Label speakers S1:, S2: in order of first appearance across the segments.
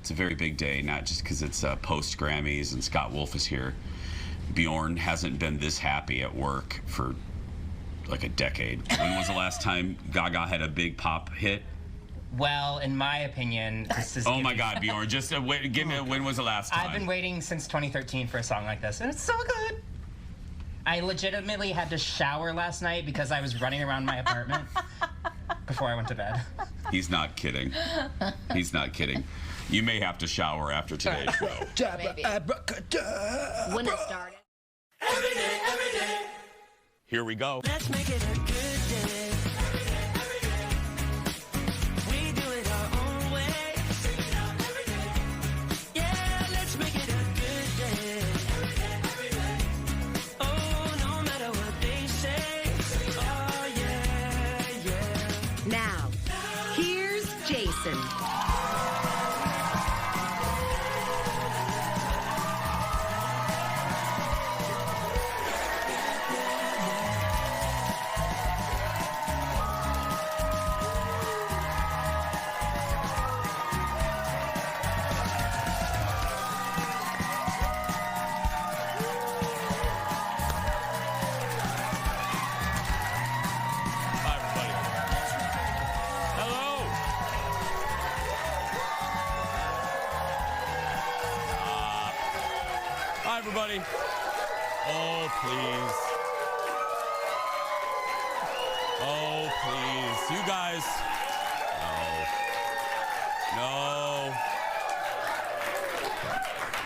S1: It's a very big day, not just because it's post Grammys and Scott Wolf is here. Bjorn hasn't been this happy at work for like a decade. When was the last time Gaga had a big pop hit?
S2: Well, in my opinion, this is...
S1: Oh my God, Bjorn, just give me when was the last time?
S2: I've been waiting since 2013 for a song like this, and it's so good. I legitimately had to shower last night because I was running around my apartment before I went to bed.
S1: He's not kidding. He's not kidding. You may have to shower after today's show.
S3: Maybe. When it started.
S4: Every day.
S1: Here we go.
S4: Let's make it a good day. Every day. We do it our own way. Sing it out every day. Yeah, let's make it a good day. Every day. Oh, no matter what they say. Oh, yeah.
S3: Now, here's Jason.
S1: Hi, everybody. Oh, please. Oh, please. You guys. No.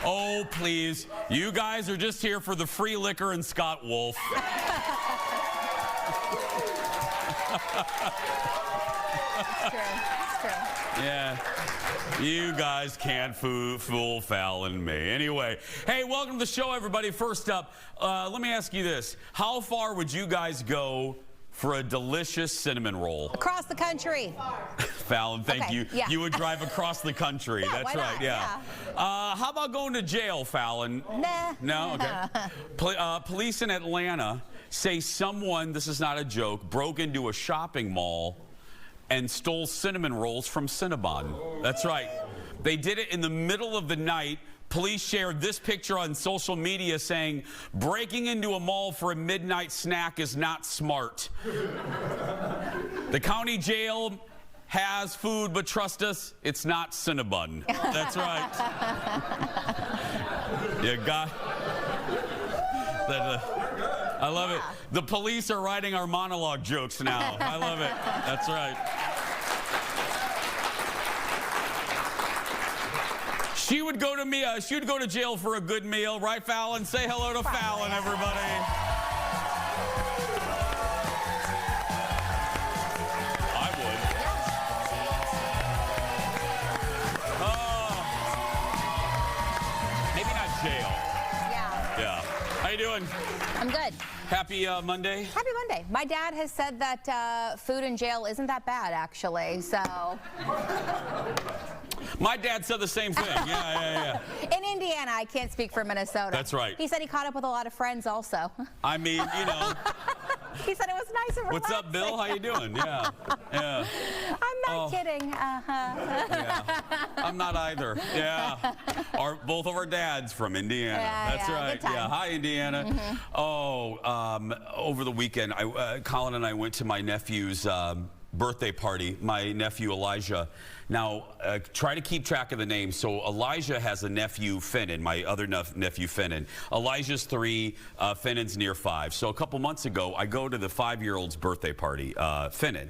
S1: Oh, please. You guys are just here for the free liquor and Scott Wolf.
S3: It's true.
S1: Yeah. You guys can't fool Falen and me. Anyway, hey, welcome to the show, everybody. First up, let me ask you this. How far would you guys go for a delicious cinnamon roll?
S3: Across the country.
S1: Falen, thank you.
S3: Yeah.
S1: You would drive across the country.
S3: Yeah,
S1: That's
S3: why
S1: right,
S3: not?
S1: yeah. How about going to jail, Falen?
S3: Nah.
S1: No? Okay. Police in Atlanta say someone, this is not a joke, broke into a shopping mall and stole cinnamon rolls from Cinnabon. That's right. They did it in the middle of the night. Police shared this picture on social media saying, breaking into a mall for a midnight snack is not smart. The county jail has food, but trust us, it's not Cinnabon. That's right. You got that. I love it. The police are writing our monologue jokes now. I love it. That's right. She would go to jail for a good meal, right, Falen? Say hello to Falen, everybody. I would. Maybe not jail. Yeah. How you doing?
S3: I'm good.
S1: Happy Monday?
S3: Happy Monday. My dad has said that food in jail isn't that bad, actually, so.
S1: My dad said the same thing. Yeah.
S3: In Indiana, I can't speak for Minnesota.
S1: That's right.
S3: He said he caught up with a lot of friends also.
S1: I mean, you know.
S3: He said it was nice and relaxing.
S1: What's up, Bill? How you doing? Yeah.
S3: I'm not kidding.
S1: Yeah. I'm not either. Yeah. Both of our dads from Indiana. That's right.
S3: Good time.
S1: Yeah. Hi, Indiana. Over the weekend, Colin and I went to my nephew's birthday party. My nephew Elijah. Now, try to keep track of the names. So Elijah has a nephew, Finnan, my other nephew, Finnan. Elijah's 3, Finnan's near 5. So a couple months ago, I go to the 5-year-old's birthday party, Finnan.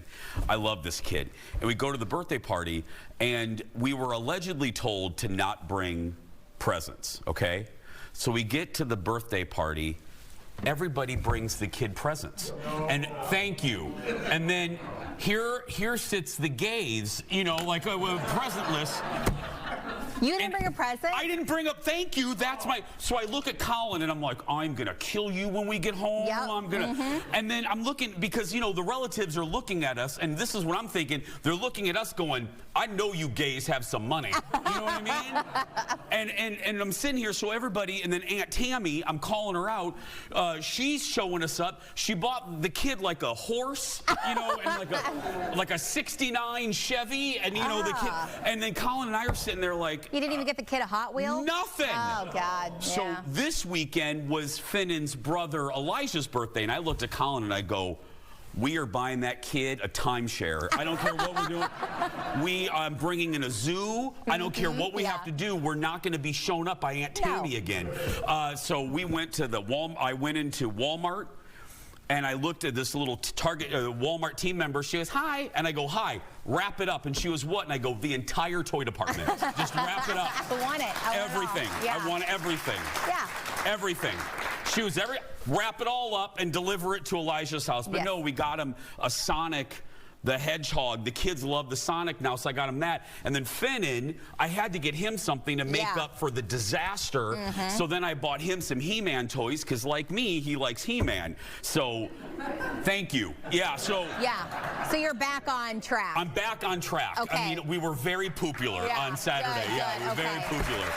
S1: I love this kid. And we go to the birthday party, and we were allegedly told to not bring presents, okay? So we get to the birthday party. Everybody brings the kid presents. And thank you. And then here sits the gays, you know, like a presentless.
S3: You didn't bring a present?
S1: I didn't bring up thank you. That's my. So I look at Colin and I'm like, I'm gonna kill you when we get home.
S3: Yep.
S1: I'm gonna. And then I'm looking because you know the relatives are looking at us, and this is what I'm thinking. They're looking at us, going, I know you gays have some money. You know what I mean? And I'm sitting here, so everybody, and then Aunt Tammy, I'm calling her out. She's showing us up. She bought the kid like a horse, you know, and like a '69 Chevy, and you know the kid. And then Colin and I are sitting there like,
S3: You didn't even get the kid a Hot Wheel?
S1: Nothing.
S3: Oh, God.
S1: So
S3: yeah.
S1: this weekend was Finnan's brother Elijah's birthday, and I looked at Colin and I go, we are buying that kid a timeshare. I don't care what we're doing. We are bringing in a zoo. I don't care what we have to do. We're not going to be shown up by Aunt Tammy again. So we went to the Walmart. I went into Walmart, and I looked at this little Target Walmart team member. She goes, hi. And I go, hi. Wrap it up. And she goes, what? And I go, the entire toy department. Just wrap it up.
S3: I want it. I want
S1: everything.
S3: It all. Yeah.
S1: I want everything.
S3: Yeah.
S1: Everything. She was wrap it all up and deliver it to Elijah's house. But no, we got him a Sonic the Hedgehog. The kids love the Sonic now, so I got him that. And then Finan, I had to get him something to make up for the disaster. So then I bought him some He-Man toys, because like me, he likes He-Man. So thank you. Yeah, so.
S3: Yeah. So you're back on track.
S1: I'm back on track.
S3: Okay.
S1: I mean, we were very popular on Saturday.
S3: Good,
S1: we were very popular.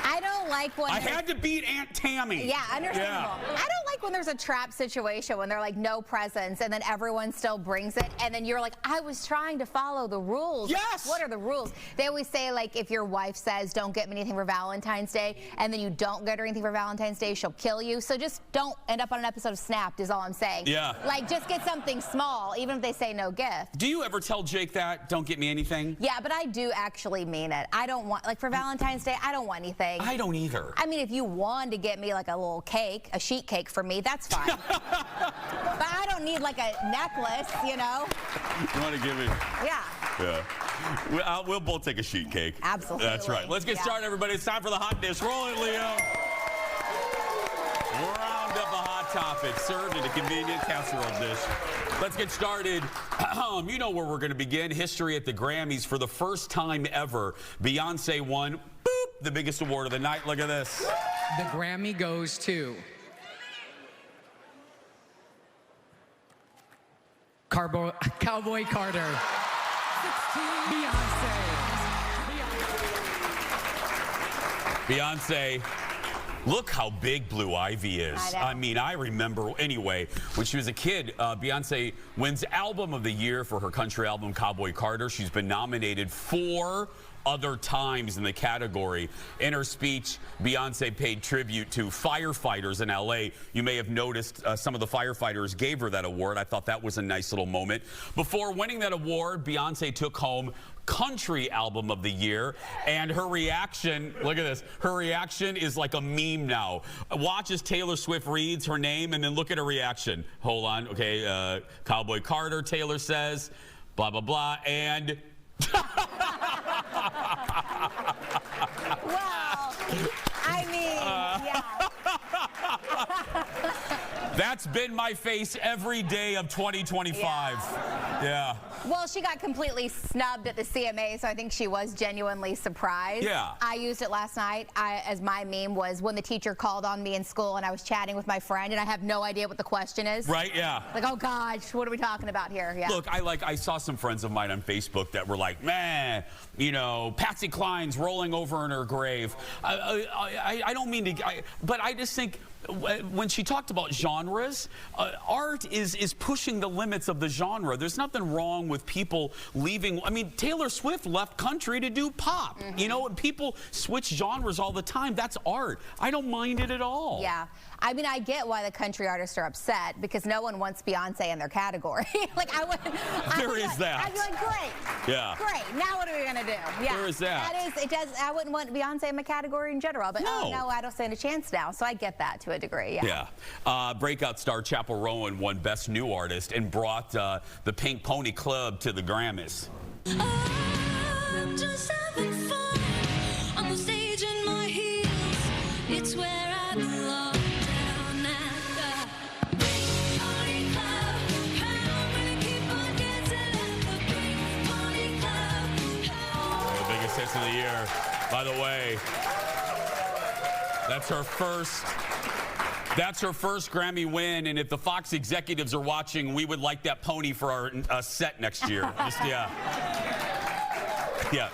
S3: I don't like when
S1: I had to beat Aunt Tammy.
S3: Yeah, understandable. I don't like when there's a trap situation when they're like no presents and then everyone still brings it and then you're like, I was trying to follow the rules.
S1: Yes.
S3: What are the rules? They always say like if your wife says don't get me anything for Valentine's Day and then you don't get her anything for Valentine's Day, she'll kill you. So just don't end up on an episode of Snapped is all I'm saying.
S1: Yeah.
S3: Like just get something small even if they say no gift.
S1: Do you ever tell Jake that? Don't get me anything?
S3: Yeah, but I do actually mean it. I don't want, like for Valentine's Day, I don't want anything.
S1: I don't either.
S3: I mean, if you want to get me like a little cake, a sheet cake for me, that's fine. But I don't need like a necklace, you know?
S1: You want to give me?
S3: Yeah.
S1: Yeah. We'll both take a sheet cake.
S3: Absolutely.
S1: That's right. Let's get started, everybody. It's time for the hot dish. Roll it, Leo. Round up a hot topic served in a convenient casserole dish. Let's get started. You know where we're going to begin. History at the Grammys. For the first time ever, Beyonce won the biggest award of the night. Look at this.
S5: The Grammy goes to Cowboy Carter.
S1: Beyonce. Look how big Blue Ivy is. I mean, I remember, anyway, when she was a kid, Beyonce wins Album of the Year for her country album, Cowboy Carter. She's been nominated 4 other times in the category. In her speech, Beyonce paid tribute to firefighters in LA. You may have noticed some of the firefighters gave her that award. I thought that was a nice little moment. Before winning that award, Beyonce took home Country Album of the Year, and her reaction, look at this, her reaction is like a meme now. Watch as Taylor Swift reads her name and then look at her reaction. Hold on, okay, Cowboy Carter, Taylor says, blah, blah, blah, and...
S3: Well, I mean, yeah.
S1: That's been my face every day of 2025. Yeah.
S3: Well, she got completely snubbed at the CMA, so I think she was genuinely surprised.
S1: Yeah.
S3: I used it last night as my meme was when the teacher called on me in school and I was chatting with my friend and I have no idea what the question is.
S1: Right, yeah.
S3: Like, oh gosh, what are we talking about here? Yeah.
S1: Look, I saw some friends of mine on Facebook that were like, man, you know, Patsy Cline's rolling over in her grave. I don't mean to, but I just think when she talked about genres, art is pushing the limits of the genre. There's nothing wrong with people leaving. I mean, Taylor Swift left country to do pop. You know, and people switch genres all the time. That's art. I don't mind it at all.
S3: Yeah. I mean, I get why the country artists are upset because no one wants Beyonce in their category. Like, I would.
S1: There is that.
S3: I'd be like, great.
S1: Yeah.
S3: Great. Now what are we gonna do? Yeah.
S1: There is that.
S3: It does. I wouldn't want Beyonce in my category in general, but
S1: No.
S3: oh no, I don't stand a chance now. So I get that to a degree. Yeah.
S1: Yeah. Breakout star Chappell Rowan won Best New Artist and brought the Pink Pony Club to the Grammys.
S4: I'm just having fun on the stage in my heels. It's where I belong down at the Pink Pony Club. I'm gonna keep on dancing at the Pink Pony Club.
S1: The biggest hits of the year. By the way, that's her first. That's her first Grammy win, and if the Fox executives are watching, we would like that pony for our set next year. Just, yeah. Yeah.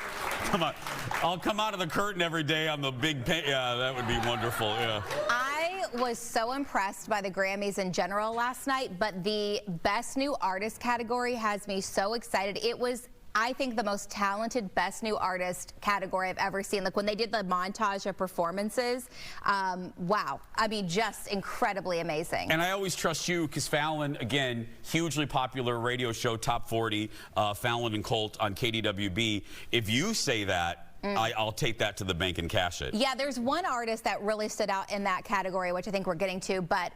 S1: Come on. I'll come out of the curtain every day on the big yeah, that would be wonderful. Yeah.
S3: I was so impressed by the Grammys in general last night, but the Best New Artist category has me so excited. It was I think the most talented Best New Artist category I've ever seen. Like when they did the montage of performances, wow. I mean, just incredibly amazing.
S1: And I always trust you because Falen, again, hugely popular radio show, Top 40, Falen and Colt on KDWB. If you say that, I'll take that to the bank and cash it.
S3: Yeah, there's one artist that really stood out in that category, which I think we're getting to, but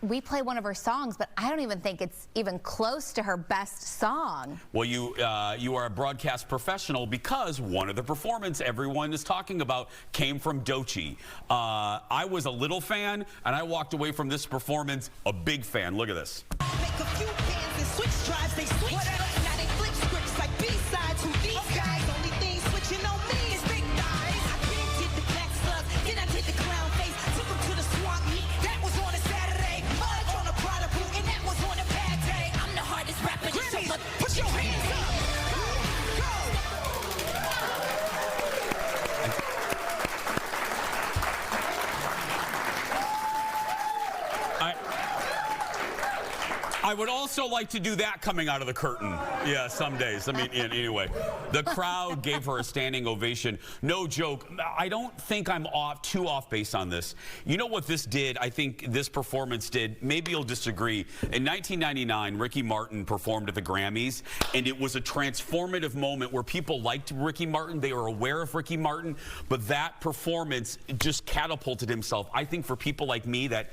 S3: we play one of her songs, but I don't even think it's even close to her best song.
S1: Well, you are a broadcast professional because one of the performances everyone is talking about came from Doechii. I was a little fan, and I walked away from this performance a big fan. Look at this.
S6: Make a few bands and switch drives, they switch. Now they flip scripts like B-sides. Who these guys? Only thing switching on me is big thighs. I did the black slugs, then I did the clown face. Took them to the swamp meet, that was on a Saturday. Mud on a Prada boot, and that was on a bad day. I'm the hardest rapper. Grammys, put your hands up.
S1: I would also like to do that coming out of the curtain. Yeah, some days. I mean, anyway. The crowd gave her a standing ovation. No joke. I don't think I'm too off base on this. You know what this did? I think this performance did. Maybe you'll disagree. In 1999, Ricky Martin performed at the Grammys, and it was a transformative moment where people liked Ricky Martin. They were aware of Ricky Martin, but that performance just catapulted himself. I think for people like me that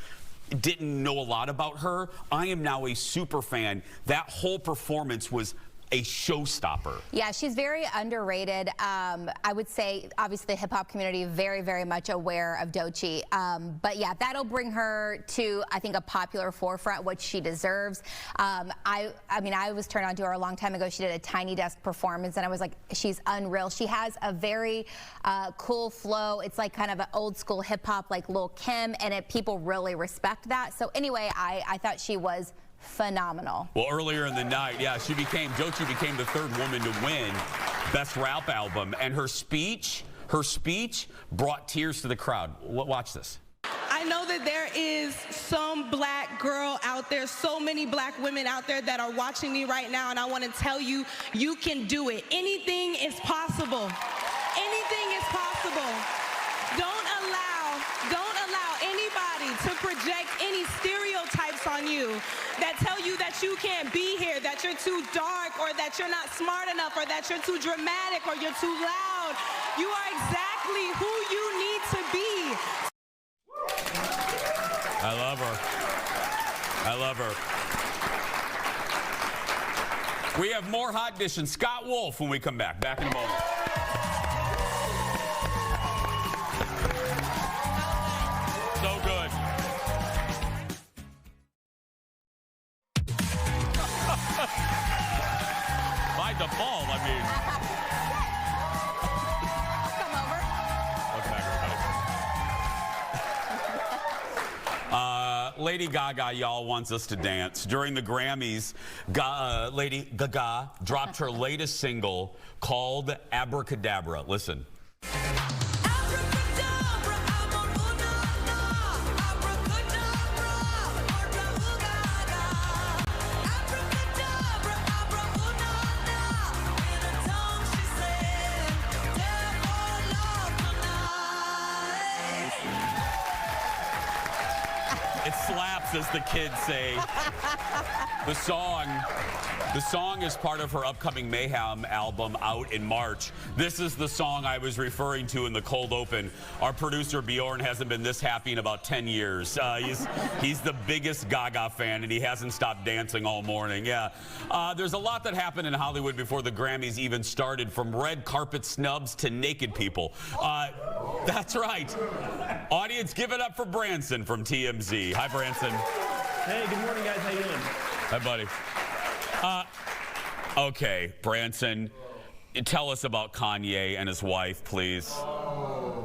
S1: didn't know a lot about her, I am now a super fan. That whole performance was a showstopper.
S3: Yeah, she's very underrated. I would say, obviously, the hip-hop community very, very much aware of Doechii. But yeah, that'll bring her to, I think, a popular forefront, which she deserves. I mean, I was turned on to her a long time ago. She did a Tiny Desk performance, and I was like, she's unreal. She has a very cool flow. It's like kind of an old-school hip-hop, like Lil' Kim, and people really respect that. So anyway, I thought she was phenomenal.
S1: Well, earlier in the night, yeah, Doechii became the third woman to win Best Rap Album, and her speech brought tears to the crowd. Watch this.
S7: I know that there is some black girl out there, so many black women out there that are watching me right now, and I want to tell you, you can do it. Anything is possible. Anything is possible. Don't allow anybody to project any stereotypes on you that tell you that you can't be here, that you're too dark, or that you're not smart enough, or that you're too dramatic, or you're too loud. You are exactly who you need to be.
S1: I love her. I love her. We have more Hotdish and Scott Wolf when we come back. Back in a moment. So good. By default, I mean.
S3: Come over.
S1: Welcome back, everybody. Lady Gaga, y'all, wants us to dance. During the Grammys, Lady Gaga dropped her latest single called Abracadabra. Listen. It slaps, as the kids say. The song is part of her upcoming Mayhem album out in March. This is the song I was referring to in the cold open. Our producer Bjorn hasn't been this happy in about 10 years. He's the biggest Gaga fan, and he hasn't stopped dancing all morning. Yeah, there's a lot that happened in Hollywood before the Grammys even started, from red carpet snubs to naked people. That's right. Audience, give it up for Branson from TMZ. Hi, Branson.
S8: Hey, good morning, guys. How you doing?
S1: Hi, buddy. Okay, Branson, tell us about Kanye and his wife, please.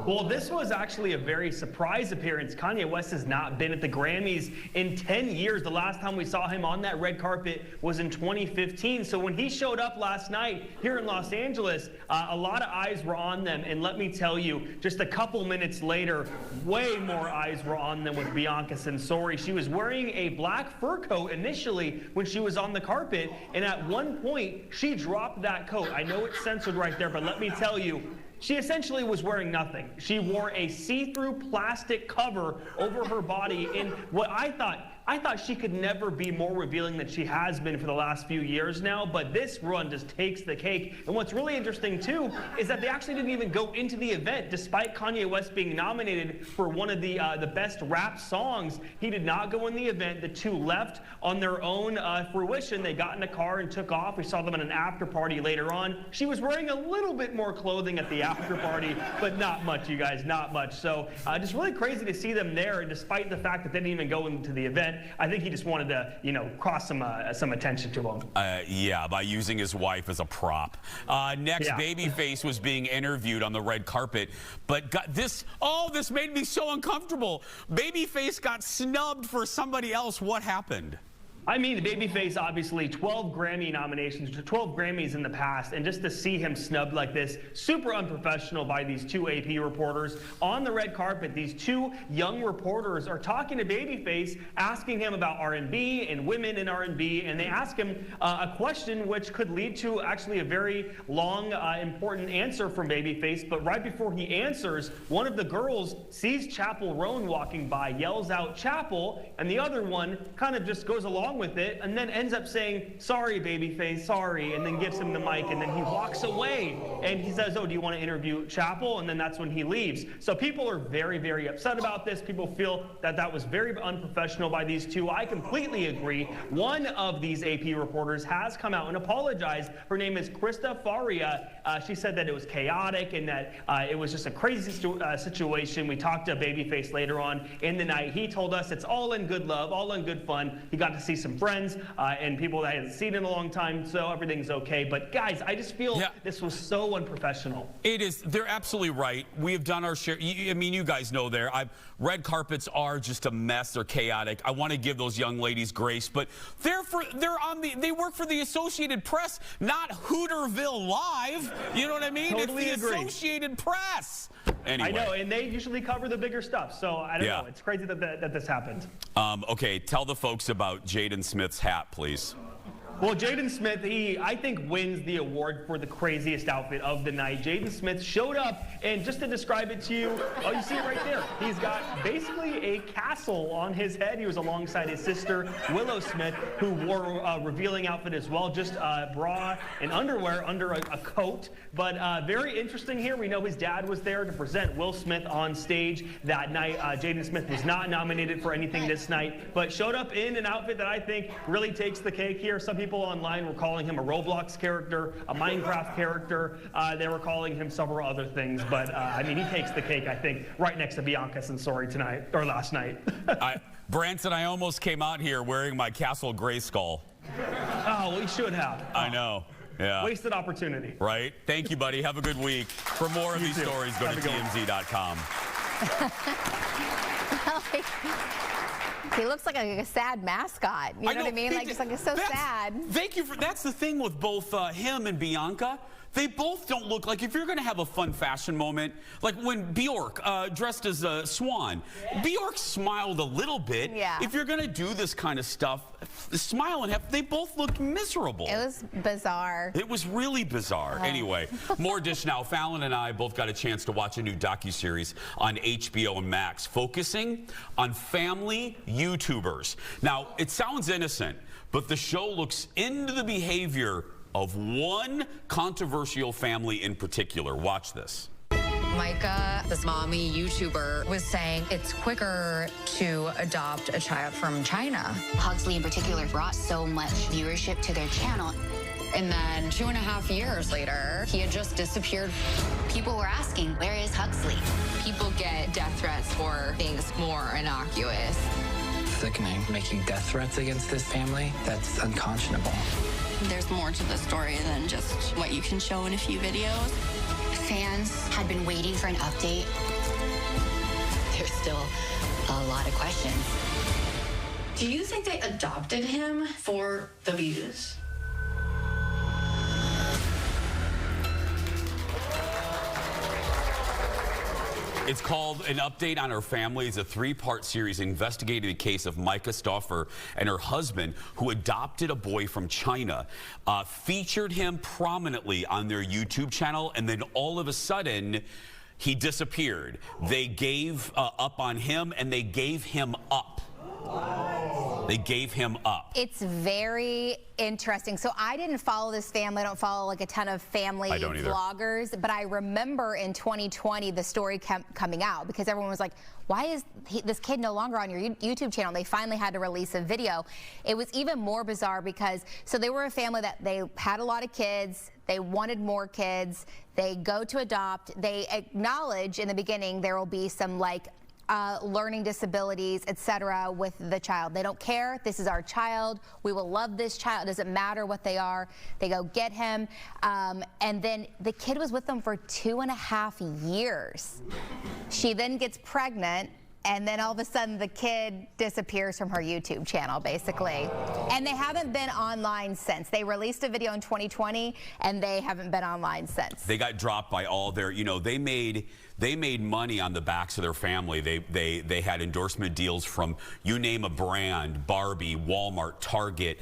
S8: Well, this was actually a very surprise appearance. Kanye West has not been at the Grammys in 10 years. The last time we saw him on that red carpet was in 2015. So when he showed up last night here in Los Angeles, a lot of eyes were on them. And let me tell you, just a couple minutes later, way more eyes were on them with Bianca Censori. She was wearing a black fur coat initially when she was on the carpet. And at one point, she dropped that coat. I know it's censored right there, but let me tell you, she essentially was wearing nothing. She wore a see-through plastic cover over her body in what I thought she could never be more revealing than she has been for the last few years now, but this run just takes the cake. And what's really interesting, too, is that they actually didn't even go into the event, despite Kanye West being nominated for one of the best rap songs. He did not go in the event. The two left on their own fruition. They got in a car and took off. We saw them at an after party later on. She was wearing a little bit more clothing at the after party, but not much, you guys, not much. So just really crazy to see them there, and despite the fact that they didn't even go into the event, I think he just wanted to, you know, cross some attention to him.
S1: Yeah, by using his wife as a prop. Next,
S8: Yeah.
S1: Babyface was being interviewed on the red carpet, but this made me so uncomfortable. Babyface got snubbed for somebody else. What happened?
S8: I mean, Babyface, obviously, 12 Grammy nominations, 12 Grammys in the past, and just to see him snubbed like this, super unprofessional by these two AP reporters. On the red carpet, these two young reporters are talking to Babyface, asking him about R&B and women in R&B, and they ask him a question which could lead to actually a very long, important answer from Babyface, but right before he answers, one of the girls sees Chappell Roan walking by, yells out, "Chappell," and the other one kind of just goes along with it and then ends up saying, "Sorry, Babyface, sorry," and then gives him the mic, and then he walks away and he says, "Oh, do you want to interview Chappell?" And then that's when he leaves. So people are very, very upset about this. People feel that that was very unprofessional by these two. I completely agree. One of these AP reporters has come out and apologized. Her name is Krista Faria. She said that it was chaotic and that it was just a crazy situation. We talked to Babyface later on in the night. He told us it's all in good love, all in good fun. He got to see some friends and people that I hadn't seen in a long time, so everything's okay. But guys, I just feel this was so unprofessional.
S1: It is. They're absolutely right. We have done our share. I mean, you guys know red carpets are just a mess. They're chaotic. I want to give those young ladies grace, but they work for the Associated Press, not Hooterville Live. You know what I mean?
S8: Totally
S1: it's the
S8: agree.
S1: Associated Press. Anyway.
S8: I know, and they usually cover the bigger stuff, so I don't know. It's crazy that this happened.
S1: Okay, tell the folks about Jaden Smith's hat, please.
S8: Well, Jaden Smith, I think, wins the award for the craziest outfit of the night. Jaden Smith showed up, and just to describe it to you, oh, you see it right there. He's got basically a castle on his head. He was alongside his sister, Willow Smith, who wore a revealing outfit as well, just bra and underwear under a coat. But very interesting here. We know his dad was there to present Will Smith on stage that night. Jaden Smith was not nominated for anything this night, but showed up in an outfit that I think really takes the cake here. Some people online were calling him a Roblox character, a Minecraft character. They were calling him several other things, but I mean, he takes the cake, I think, right next to Bianca Censori tonight, or last night.
S1: Branson, I almost came out here wearing my Castle Grayskull.
S8: Oh, well, he should have.
S1: I know. Yeah.
S8: Wasted opportunity.
S1: Right? Thank you, buddy. Have a good week. For more of these stories, go to TMZ.com.
S3: He looks like a sad mascot. You know what I mean? Like, just like, it's so sad.
S1: Thank you for, that's the thing with both him and Bianca. They both don't look like, if you're going to have a fun fashion moment, like when Bjork dressed as a swan, Bjork smiled a little bit.
S3: Yeah.
S1: If you're going to do this kind of stuff, smile and have, they both looked miserable.
S3: It was bizarre.
S1: It was really bizarre. Anyway, more Dish now. Falen and I both got a chance to watch a new docuseries on HBO Max focusing on family YouTubers. Now, it sounds innocent, but the show looks into the behavior of one controversial family in particular. Watch this.
S9: Micah, this mommy YouTuber, was saying it's quicker to adopt a child from China.
S10: Huxley in particular brought so much viewership to their channel.
S9: And then 2.5 years later, he had just disappeared.
S10: People were asking, where is Huxley?
S9: People get death threats for things more innocuous.
S11: Sickening. Making death threats against this family, that's unconscionable.
S12: There's more to the story than just what you can show in a few videos.
S10: Fans had been waiting for an update still a lot of questions.
S9: Do you think they adopted him for the views?
S1: It's called An Update on Her Family. It's a 3-part series investigating the case of Micah Stauffer and her husband, who adopted a boy from China, featured him prominently on their YouTube channel, and then all of a sudden, he disappeared. They gave up on him, and they gave him up. They gave him up.
S3: It's very interesting. So I didn't follow this family. I don't follow like a ton of family vloggers, but I remember in 2020 the story kept coming out because everyone was like, why is this kid no longer on your YouTube channel? They finally had to release a video. It was even more bizarre because, so they were a family that they had a lot of kids. They wanted more kids. They go to adopt. They acknowledge in the beginning there will be some like learning disabilities, etc. with the child. They don't care. This is our child. We will love this child. It doesn't matter what they are. They go get him. And then the kid was with them for 2.5 years. She then gets pregnant. And then all of a sudden the kid disappears from her YouTube channel, basically. And they haven't been online since. They released a video in 2020 and they haven't been online since.
S1: They got dropped by all their, you know, they made money on the backs of their family. They had endorsement deals from, you name a brand, Barbie, Walmart, Target,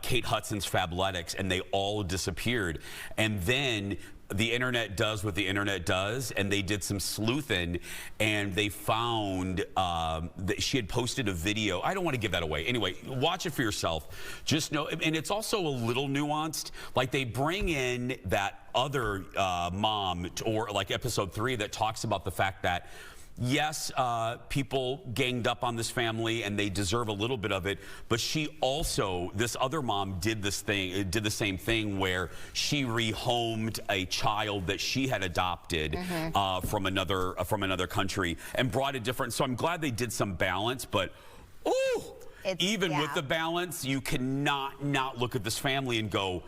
S1: Kate Hudson's Fabletics, and they all disappeared. And then the internet does what the internet does, and they did some sleuthing, and they found that she had posted a video. I don't want to give that away. Anyway, watch it for yourself. Just know, and it's also a little nuanced. Like they bring in that other mom, or like episode 3, that talks about the fact that yes, people ganged up on this family and they deserve a little bit of it, but she also, this other mom did the same thing where she rehomed a child that she had adopted from another country and brought a different, so I'm glad they did some balance, but ooh, even with the balance, you cannot not look at this family and go,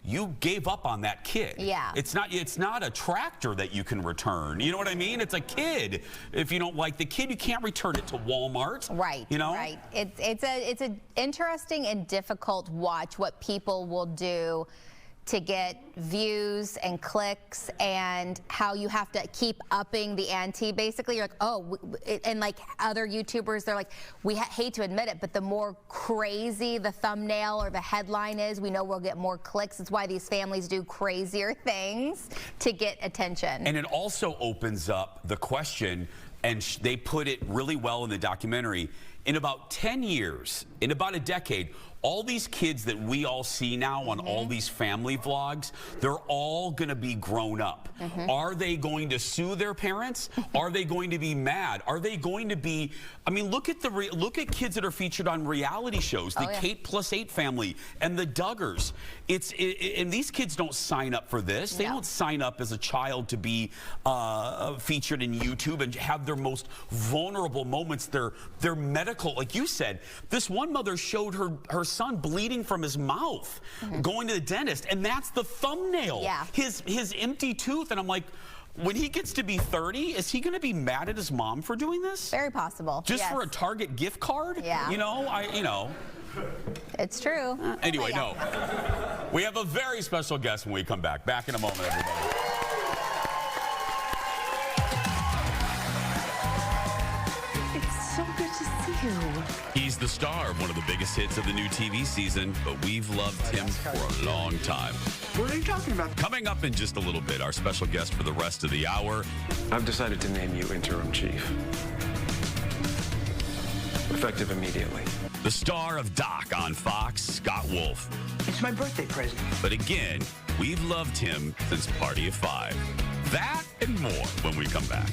S1: you gave up on that kid.
S3: Yeah.
S1: It's not a tractor that you can return. You know what I mean? It's a kid. If you don't like the kid, you can't return it to Walmart.
S3: Right.
S1: You know?
S3: Right. It's an interesting and difficult watch what people will do to get views and clicks, and how you have to keep upping the ante. Basically, you're like, oh, and like other YouTubers, they're like, we hate to admit it, but the more crazy the thumbnail or the headline is, we know we'll get more clicks. It's why these families do crazier things to get attention.
S1: And it also opens up the question, and they put it really well in the documentary, in about 10 years, in about a decade, all these kids that we all see now on all these family vlogs, they're all going to be grown up. Are they going to sue their parents? Are they going to be mad? Are they going to be, I mean, look at kids that are featured on reality shows, the Kate + 8 family and the Duggars. And these kids don't sign up for this. They don't sign up as a child to be featured in YouTube and have their most vulnerable moments, their medical, like you said, this one mother showed her son bleeding from his mouth, going to the dentist, and that's the thumbnail. His empty tooth, and I'm like, when he gets to be 30, is he going to be mad at his mom for doing this?
S3: Very possible.
S1: Just for a Target gift card?
S3: Yeah.
S1: You know,
S3: It's true.
S1: Anyway, no. We have a very special guest when we come back. Back in a moment, everybody.
S13: It's so good to see you.
S1: He's the star of one of the biggest hits of the new TV season, but we've loved him for a long time.
S11: What are you talking about?
S1: Coming up in just a little bit, our special guest for the rest of the hour.
S11: I've decided to name you interim chief. Effective immediately.
S1: The star of Doc on Fox, Scott Wolf.
S14: It's my birthday present.
S1: But again, we've loved him since Party of 5. That and more when we come back.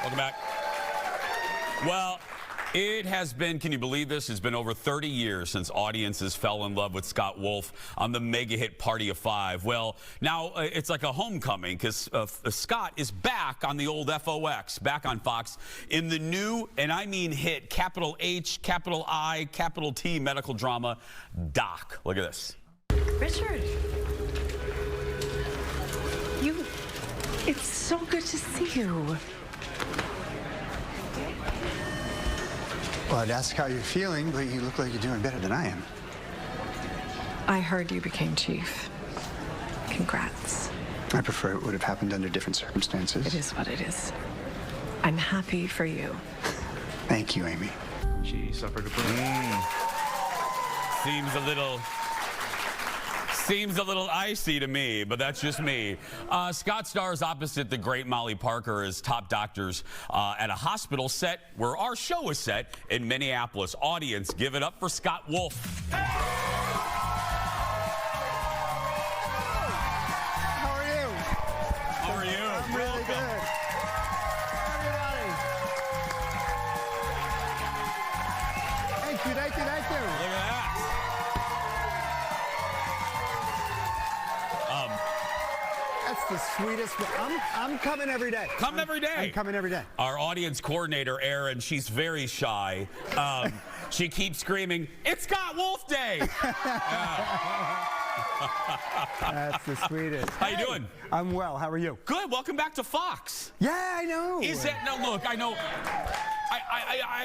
S1: Welcome back. Well, It has been, can you believe this? It's been over 30 years since audiences fell in love with Scott Wolf on the mega hit Party of Five. Well, now it's like a homecoming because Scott is back on the old FOX, back on Fox, in the new, and I mean hit, capital H, capital I, capital T medical drama, Doc. Look at this.
S13: Richard. It's so good to see you.
S14: Well, I'd ask how you're feeling, but you look like you're doing better than I am.
S13: I heard you became chief. Congrats.
S14: I prefer it would have happened under different circumstances.
S13: It is what it is. I'm happy for you.
S14: Thank you, Amy. She suffered a burn.
S1: Seems a little icy to me, but that's just me. Scott stars opposite the great Molly Parker as top doctors at a hospital set where our show is set in Minneapolis. Audience, give it up for Scott Wolf.
S14: How are you?
S1: How are you?
S14: I'm really good. Everybody. Thank you, thank you, thank you.
S1: Look at that.
S14: That's the sweetest. I'm coming every day.
S1: Come every day.
S14: I'm coming every day.
S1: Our audience coordinator, Erin, she's very shy. She keeps screaming, "It's Scott Wolf Day!"
S14: That's the sweetest.
S1: How you doing?
S14: I'm well. How are you?
S1: Good. Welcome back to Fox.
S14: Yeah, I know.
S1: Is that no? Look, I know.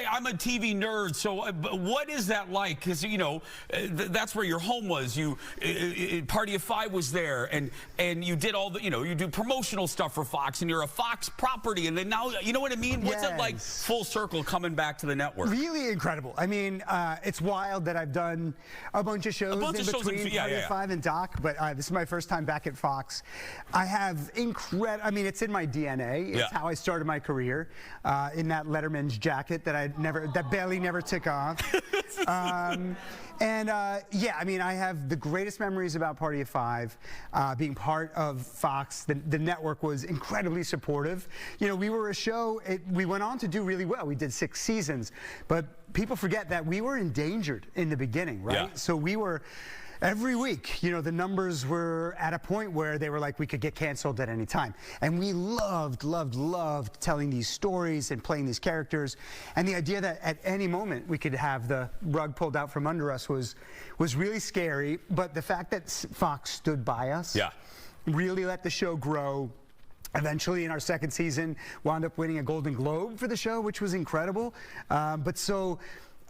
S1: I'm a TV nerd, so what is that like? Because you know, that's where your home was. You Party of Five was there, and you did all the, you do promotional stuff for Fox, and you're a Fox property, and then now, you know what I mean? What's it like, full circle, coming back to the network?
S14: Really incredible. I mean, it's wild that I've done a bunch of shows in between Party of Five and Doc, but this is my first time back at Fox. I have I mean, it's in my DNA. It's how I started my career, in that Letterman's jacket that Bailey never took off. Yeah, I mean, I have the greatest memories about Party of Five, being part of Fox. The network was incredibly supportive. You know, we were a show, we went on to do really well. We did 6 seasons, but people forget that we were endangered in the beginning, right?
S1: Yeah.
S14: So we were, every week, the numbers were at a point where they were like, we could get canceled at any time. And we loved telling these stories and playing these characters. And the idea that at any moment we could have the rug pulled out from under us was really scary. But the fact that Fox stood by us really let the show grow. Eventually, in our 2nd season, wound up winning a Golden Globe for the show, which was incredible.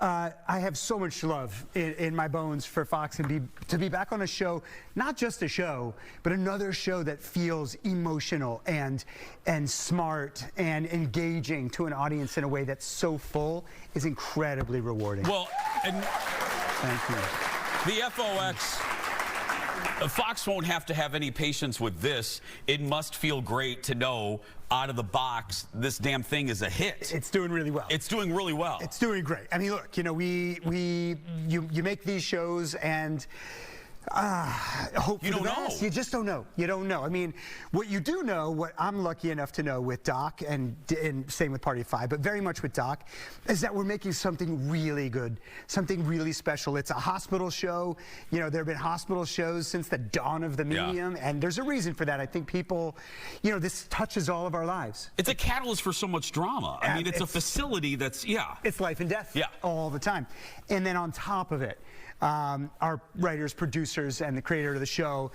S14: I have so much love in my bones for Fox, and to be back on a show, not just a show, but another show that feels emotional and smart and engaging to an audience in a way that's so full is incredibly rewarding.
S1: Well, and
S14: thank you.
S1: The FOX. Fox won't have to have any patience with this. It must feel great to know out of the box this damn thing is a hit.
S14: It's doing really well.
S1: It's doing really well.
S14: It's doing great. I mean, look, you make these shows and hope for the best. You just don't know. You don't know. I mean, what you do know, what I'm lucky enough to know with Doc, and same with Party of Five, but very much with Doc, is that we're making something really good, something really special. It's a hospital show. There have been hospital shows since the dawn of the medium, and there's a reason for that. I think people, this touches all of our lives.
S1: It's a catalyst for so much drama. I mean, it's a facility that's,
S14: it's life and death all the time. And then on top of it, our writers, producers, and the creator of the show,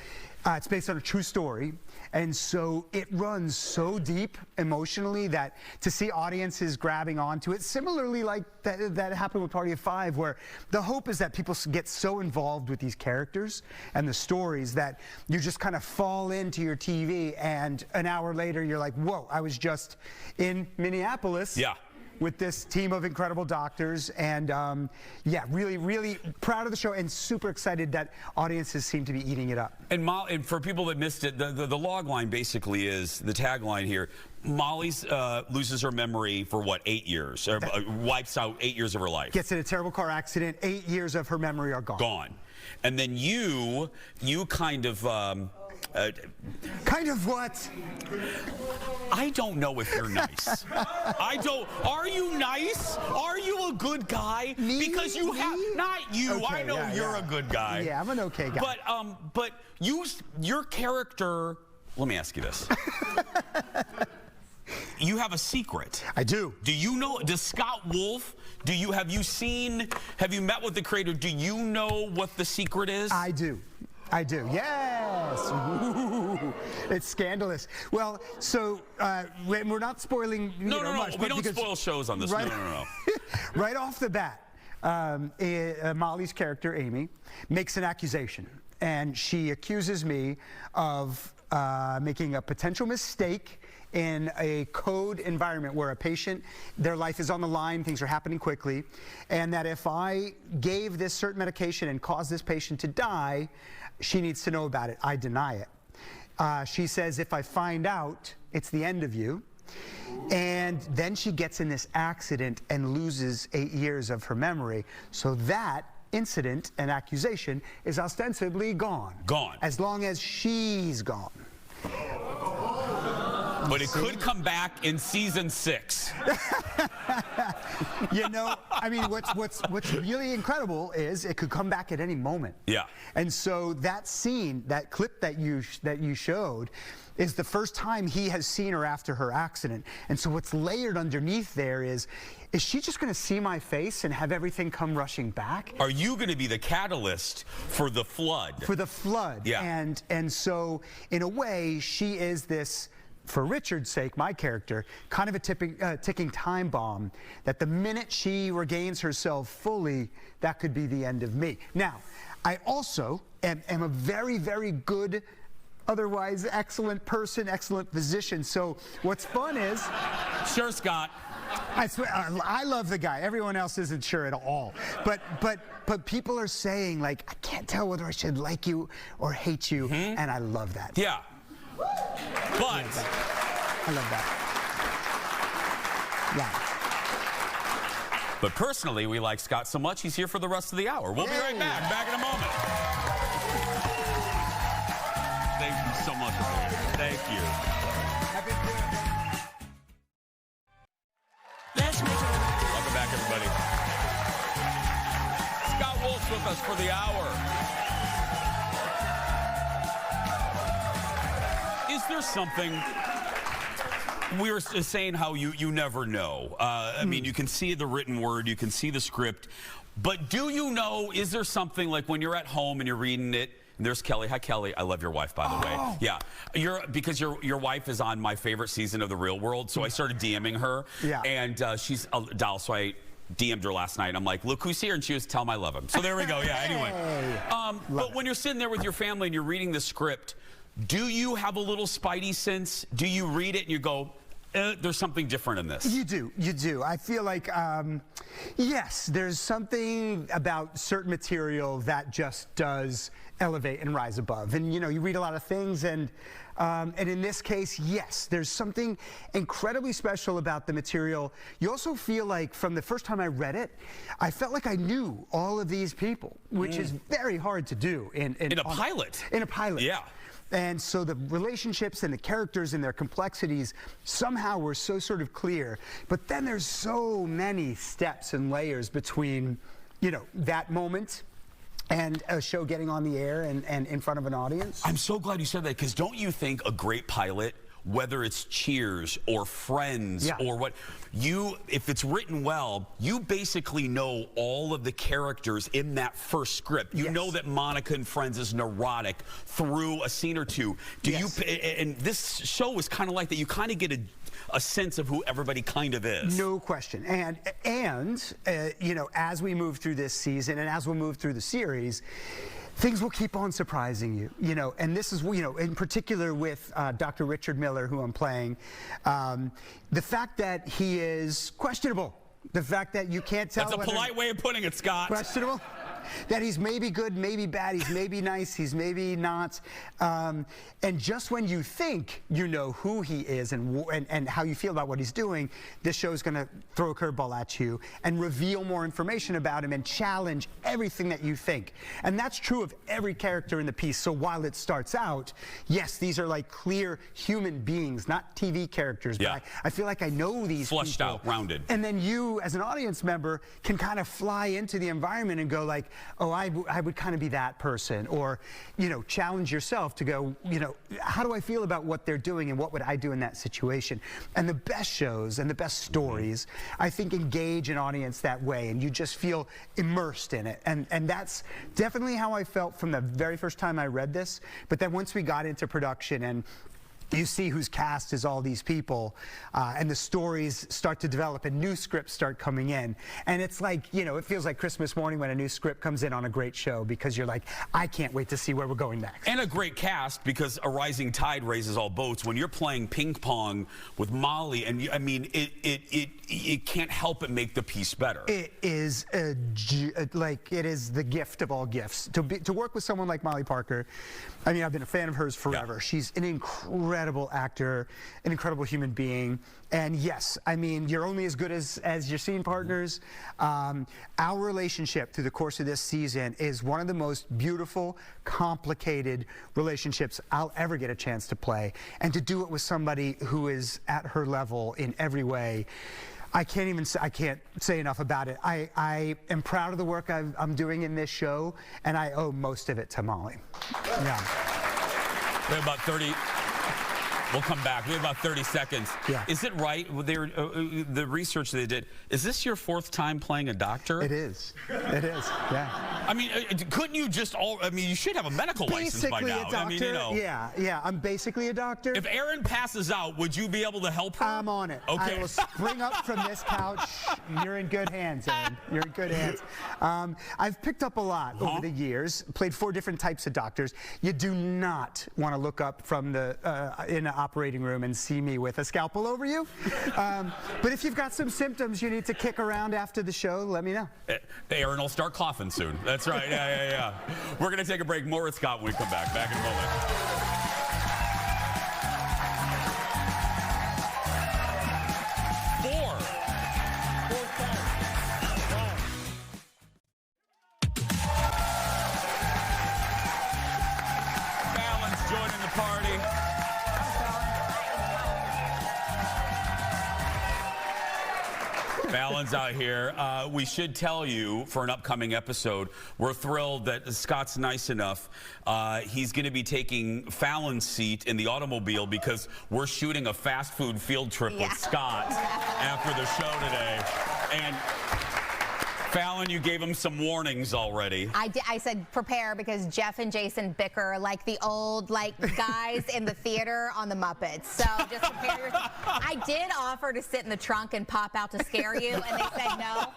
S14: it's based on a true story, and so it runs so deep emotionally that to see audiences grabbing onto it, similarly like that happened with Party of Five, where the hope is that people get so involved with these characters and the stories that you just kind of fall into your TV, and an hour later you're like, whoa, I was just in Minneapolis. With this team of incredible doctors, and really proud of the show and super excited that audiences seem to be eating it up.
S1: And for people that missed it, the log line basically is, the tagline here, Molly's loses her memory for what, 8 years, or wipes out 8 years of her life.
S14: Gets in a terrible car accident, 8 years of her memory are gone.
S1: And then you kind of
S14: Kind of what?
S1: I don't know if you're nice. Are you nice? Are you a good guy?
S14: Me?
S1: Because you have, not you.
S14: Okay,
S1: I know you're a good guy.
S14: Yeah, I'm an okay guy.
S1: But your character, let me ask you this. You have a secret.
S14: I do.
S1: Do you know, does Scott Wolf, have you met with the creator? Do you know what the secret is?
S14: I do. Yes. Ooh, it's scandalous. Well, so we're not spoiling much.
S1: We don't spoil shows on this.
S14: Right,
S1: No.
S14: Right off the bat, Molly's character, Amy, makes an accusation. And she accuses me of making a potential mistake in a code environment where a patient, their life is on the line, things are happening quickly, and that if I gave this certain medication and caused this patient to die, she needs to know about it. I deny it. She says, if I find out, it's the end of you. And then she gets in this accident and loses 8 years of her memory. So that incident and accusation is ostensibly gone.
S1: Gone.
S14: As long as she's gone.
S1: But it could come back in season 6.
S14: I mean, what's really incredible is it could come back at any moment.
S1: Yeah.
S14: And so that scene, that clip that you showed, is the first time he has seen her after her accident. And so what's layered underneath there is she just going to see my face and have everything come rushing back?
S1: Are you going to be the catalyst for the flood?
S14: For the flood.
S1: Yeah.
S14: And so in a way, she is this, for Richard's sake, my character, kind of a ticking time bomb, that the minute she regains herself fully, that could be the end of me. Now, I also am a very, very good, otherwise excellent person, excellent physician. So what's fun is...
S1: Sure, Scott.
S14: I swear, I love the guy. Everyone else isn't sure at all. But people are saying, like, I can't tell whether I should like you or hate you, and I love that.
S1: Yeah. But
S14: I love that. Yeah.
S1: But personally, we like Scott so much, he's here for the rest of the hour. We'll be right back. Back in a moment. Thank you so much. Thank you. Welcome back, everybody. Scott Wolf's with us for the hour. Is there something, we were saying how you never know. I mean, you can see the written word, you can see the script, but do you know, is there something like when you're at home and you're reading it, and there's Kelley. Hi, Kelley. I love your wife, by the way. Yeah, because your wife is on my favorite season of The Real World, so I started DMing her, and she's a doll, so I DM'd her last night. I'm like, look who's here, and she was, tell him I love him. So there we go, yeah, anyway. But when you're sitting there with your family and you're reading the script, do you have a little spidey sense? Do you read it and you go, there's something different in this?
S14: You do. I feel like, yes, there's something about certain material that just does elevate and rise above. And, you read a lot of things, and in this case, yes, there's something incredibly special about the material. You also feel like, from the first time I read it, I felt like I knew all of these people, which is very hard to do. In a
S1: pilot.
S14: In a pilot.
S1: Yeah.
S14: And so the relationships and the characters and their complexities somehow were so sort of clear. But then there's so many steps and layers between, that moment and a show getting on the air and in front of an audience.
S1: I'm so glad you said that, because don't you think a great pilot, whether it's Cheers or Friends or what, if it's written well, you basically know all of the characters in that first script. You know that Monica in Friends is neurotic through a scene or two. And this show is kind of like that. You kind of get a sense of who everybody kind of is. No question. And as we move through this season and as we move through the series, things will keep on surprising you, and this is, in particular with Dr. Richard Miller, who I'm playing, the fact that he is questionable, the fact that you can't tell. That's a polite way of putting it, Scott.
S14: Questionable? that he's maybe good, maybe bad, he's maybe nice, he's maybe not. And just when you think you know who he is and how you feel about what he's doing, this show is going to throw a curveball at you and reveal more information about him and challenge everything that you think. And that's true of every character in the piece. So while it starts out, yes, these are like clear human beings, not TV characters, but I feel like I know these
S1: Flushed
S14: people.
S1: out, rounded.
S14: And then you, as an audience member, can kind of fly into the environment and go like, oh, I would kind of be that person. Or, you know, challenge yourself to go, you know, how do I feel about what they're doing and what would I do in that situation? And the best shows and the best stories, I think, engage an audience that way, and you just feel immersed in it. And that's definitely how I felt from the very first time I read this. But then once we got into production and you see who's cast as all these people, and the stories start to develop and new scripts start coming in. And it's like, you know, it feels like Christmas morning when a new script comes in on a great show, because you're like, I can't wait to see where we're going next.
S1: And a great cast, because a rising tide raises all boats. When you're playing ping pong with Molly, and I mean, it can't help but make the piece better.
S14: It is like, it is the gift of all gifts. To work with someone like Molly Parker, I mean, I've been a fan of hers forever. Yeah. She's an incredible actor, an incredible human being. And yes, I mean, you're only as good as your scene partners. Our relationship through the course of this season is one of the most beautiful, complicated relationships I'll ever get a chance to play. And to do it with somebody who is at her level in every way, I can't say enough about it. I am proud of the work I'm doing in this show, and I owe most of it to Molly. Yeah.
S1: We have about 30. We'll come back. We have about 30 seconds.
S14: Yeah.
S1: Is it right? The research they did. Is this your fourth time playing a doctor?
S14: It is. It is. Yeah.
S1: I mean, couldn't you just I mean, you should have a medical license by now.
S14: A doctor.
S1: I mean, you know.
S14: Yeah. I'm basically a doctor.
S1: If Erin passes out, would you be able to help her?
S14: I'm on it.
S1: Okay.
S14: I will spring up from this couch. You're in good hands, Erin. You're in good hands. I've picked up a lot over the years. Played 4 different types of doctors. You do not want to look up from the in an operating room and see me with a scalpel over you. But if you've got some symptoms you need to kick around after the show, let me know.
S1: Erin will start coughing soon. That's right. Yeah. We're going to take a break. More with Scott when we come back. Back in a moment. Falen's out here. We should tell you, for an upcoming episode, we're thrilled that Scott's nice enough. He's going to be taking Falen's seat in the automobile because we're shooting a fast food field trip with Scott after the show today. And Falen, you gave him some warnings already.
S3: I said prepare, because Jeff and Jason bicker like the old guys in the theater on the Muppets. So just prepare yourself. I did offer to sit in the trunk and pop out to scare you, and they said no.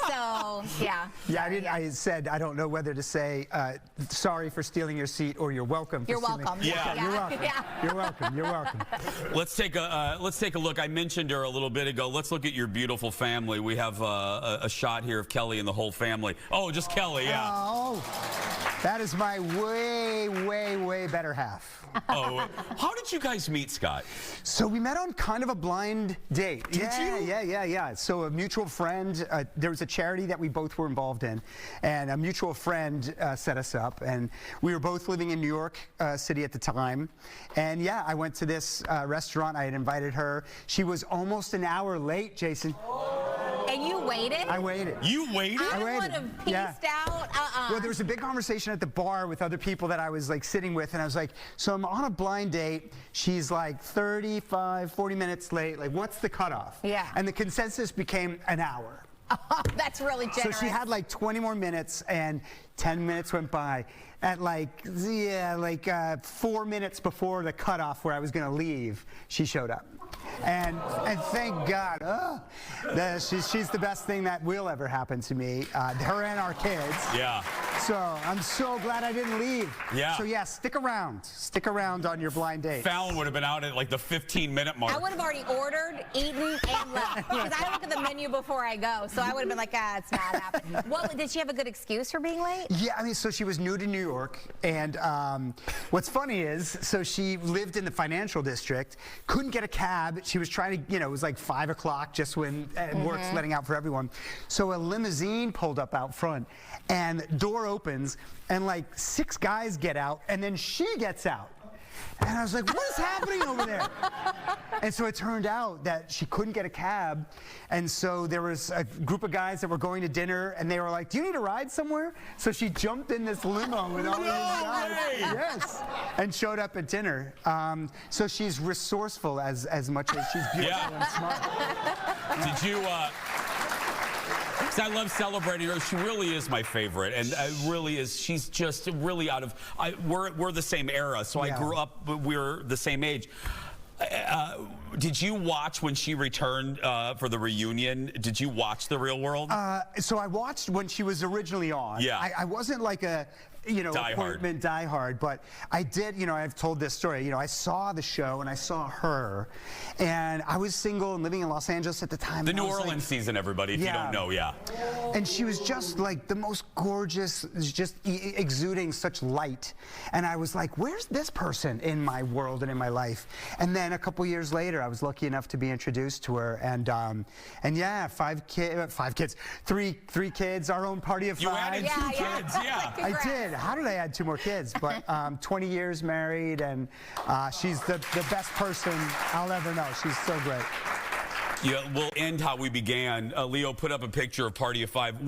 S3: So yeah.
S14: Yeah, I said I don't know whether to say sorry for stealing your seat or you're welcome.
S3: You're welcome.
S14: Yeah. You're welcome. Yeah. You're welcome. You're welcome.
S1: Let's take a look. I mentioned her a little bit ago. Let's look at your beautiful family. We have a shot here of Kelley and the whole family. Oh, just Kelley, yeah.
S14: Oh, that is my way better half.
S1: Oh, how did you guys meet, Scott?
S14: So we met on kind of a blind date.
S1: Did you?
S14: Yeah. So a mutual friend, there was a charity that we both were involved in, and a mutual friend set us up, and we were both living in New York City at the time. And yeah, I went to this restaurant. I had invited her. She was almost an hour late, Jason.
S3: And you waited?
S14: I waited.
S1: You waited?
S3: I would have pieced out.
S14: Well, there was a big conversation at the bar with other people that I was sitting with, and I was like, so I'm on a blind date. She's 35, 40 minutes late. What's the cutoff?
S3: Yeah.
S14: And the consensus became an hour.
S3: Oh, that's really generous.
S14: So she had 20 more minutes, and 10 minutes went by. At 4 minutes before the cutoff where I was going to leave, she showed up. And thank God, she's the best thing that will ever happen to me, her and our kids.
S1: Yeah.
S14: So I'm so glad I didn't leave.
S1: Yeah.
S14: So yeah, stick around. Stick around on your blind date.
S1: Fallon would have been out at like the 15-minute mark.
S3: I would have already ordered, eaten, and left. Because I look at the menu before I go. So I would have been like, it's not happening. Did she have a good excuse for being late?
S14: Yeah, I mean, so she was new to New York. And what's funny is, so she lived in the financial district, couldn't get a cab. She was trying to, it was like 5 o'clock just when work's letting out for everyone. So a limousine pulled up out front and door opens and like 6 guys get out and then she gets out. And I was like, what is happening over there? And so it turned out that she couldn't get a cab. And so there was a group of guys that were going to dinner and they were like, do you need a ride somewhere? So she jumped in this limo with all these guys. Yes. And showed up at dinner. So she's resourceful as much as she's beautiful and smart.
S1: Did you, I love celebrating her. She really is my favorite, and really is. She's just really out of. We're the same era, so I grew up. We're the same age. Did you watch when she returned for the reunion? Did you watch The Real World?
S14: So I watched when she was originally on.
S1: Yeah.
S14: I wasn't like a appointment diehard, but I did, I've told this story. I saw the show and I saw her, and I was single and living in Los Angeles at the time.
S1: The New Orleans season, everybody, if you don't know,
S14: And she was just like the most gorgeous, just exuding such light. And I was like, where's this person in my world and in my life? And then a couple years later, I was lucky enough to be introduced to her, and yeah, 3 kids, our own party of 5.
S1: You added 2 kids,
S14: I did. How did I add 2 more kids? But 20 years married, and she's the best person I'll ever know. She's so great.
S1: Yeah, we'll end how we began. Leo put up a picture of Party of 5.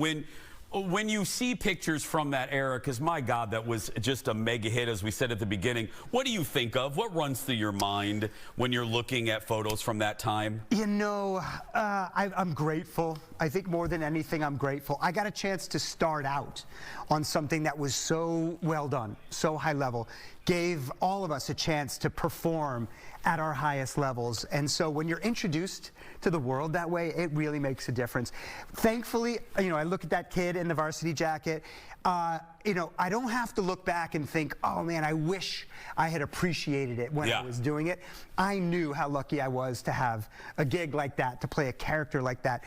S1: When you see pictures from that era, because my God, that was just a mega hit, as we said at the beginning, what do you think of? What runs through your mind when you're looking at photos from that time?
S14: I'm grateful. I think more than anything, I'm grateful. I got a chance to start out on something that was so well done, so high level, gave all of us a chance to perform at our highest levels. And so when you're introduced to the world that way, it really makes a difference. Thankfully, I look at that kid in the varsity jacket. I don't have to look back and think, oh man, I wish I had appreciated it when I was doing it. I knew how lucky I was to have a gig like that, to play a character like that.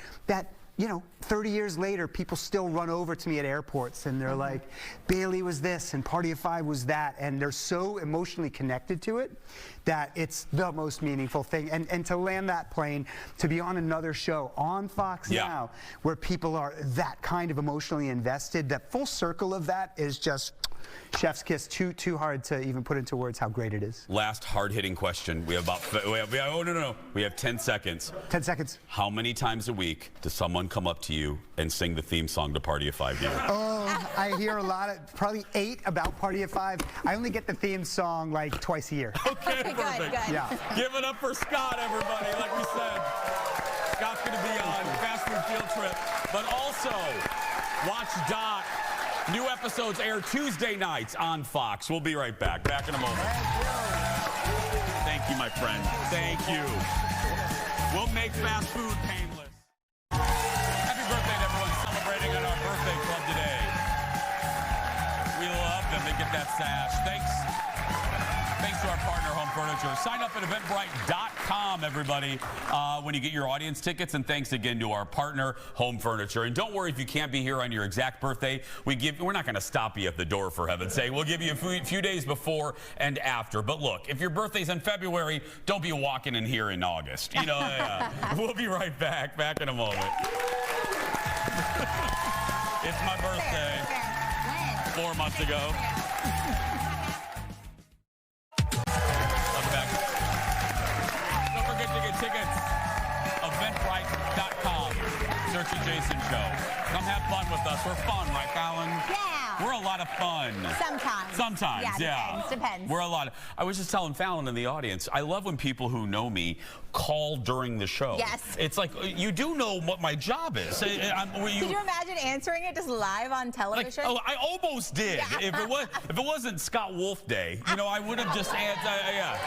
S14: 30 years later, people still run over to me at airports and they're like, Bailey was this and Party of 5 was that. And they're so emotionally connected to it that it's the most meaningful thing. And to land that plane, to be on another show on Fox now, where people are that kind of emotionally invested, that full circle of that is just chef's kiss. Too hard to even put into words how great it is.
S1: Last hard-hitting question. We have we have 10 seconds.
S14: 10 seconds.
S1: How many times a week does someone come up to you and sing the theme song to Party of 5 to you?
S14: Oh, I hear a lot, probably 8 about Party of 5. I only get the theme song like twice a year.
S1: Okay, perfect.
S3: Good.
S14: Yeah.
S1: Give it up for Scott, everybody. Like we said, Scott's going to be on Fast Food Field Trip. But also, watch Doc. New episodes air Tuesday nights on Fox. We'll be right back. Back in a moment. Thank you, my friend. Thank you. We'll make fast food painless. Happy birthday to everyone celebrating at our birthday club today. We love them. They get that sash. Thanks to our partner, Home Furniture. Sign up at eventbrite.com, everybody, when you get your audience tickets. And thanks again to our partner, Home Furniture. And don't worry if you can't be here on your exact birthday. We're not going to stop you at the door, for heaven's sake. We'll give you a few days before and after. But look, if your birthday's in February, don't be walking in here in August. We'll be right back. Back in a moment. It's my birthday. 4 months ago. Tickets, eventbrite.com. Search the Jason Show. Come have fun with us. We're fun, right, Fallon?
S3: Yeah.
S1: We're a lot of fun. Sometimes, yeah.
S3: Depends.
S1: We're a lot. I was just telling Fallon in the audience, I love when people who know me call during the show.
S3: Yes.
S1: It's like, you do know what my job is.
S3: Could you imagine answering it just live on television?
S1: I almost did. Yeah. If it wasn't Scott Wolf Day, I would have just answered.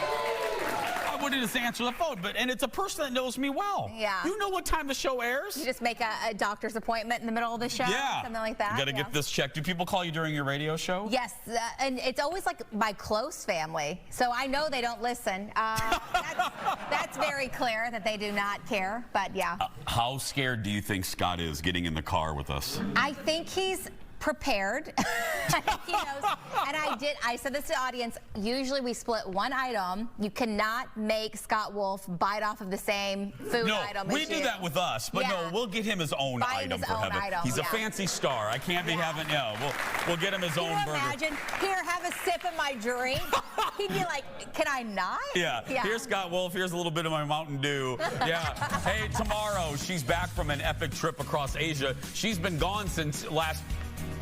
S1: wouldn't just answer the phone, and it's a person that knows me well.
S3: Yeah.
S1: You know what time the show airs?
S3: You just make a doctor's appointment in the middle of the show, something like that.
S1: You got to get this checked. Do people call you during your radio show?
S3: Yes, and it's always like my close family, so I know they don't listen. That's very clear that they do not care, but yeah.
S1: How scared do you think Scott is getting in the car with us?
S3: I think he's prepared. I think he knows. And I said this to the audience, usually we split one item. You cannot make Scott Wolf bite off of the same food item as
S1: we do that with us, but no, we'll get him his own item for heaven. He's a fancy star. I can't be having, we'll get him his own burger.
S3: Imagine, here, have a sip of my drink. He'd be like, can I not?
S1: Yeah. Here's Scott Wolf. Here's a little bit of my Mountain Dew. Yeah. Hey, tomorrow she's back from an epic trip across Asia. She's been gone since last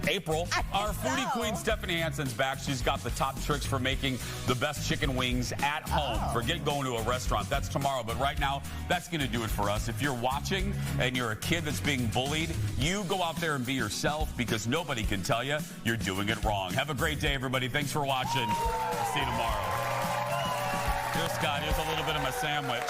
S1: April. Our foodie queen Stephanie Hansen's back. She's got the top tricks for making the best chicken wings at home. Forget going to a restaurant. That's tomorrow. But right now, that's going to do it for us. If you're watching and you're a kid that's being bullied, you go out there and be yourself, because nobody can tell you you're doing it wrong. Have a great day, everybody. Thanks for watching. I'll see you tomorrow. Here's Scott. Here's a little bit of my sandwich.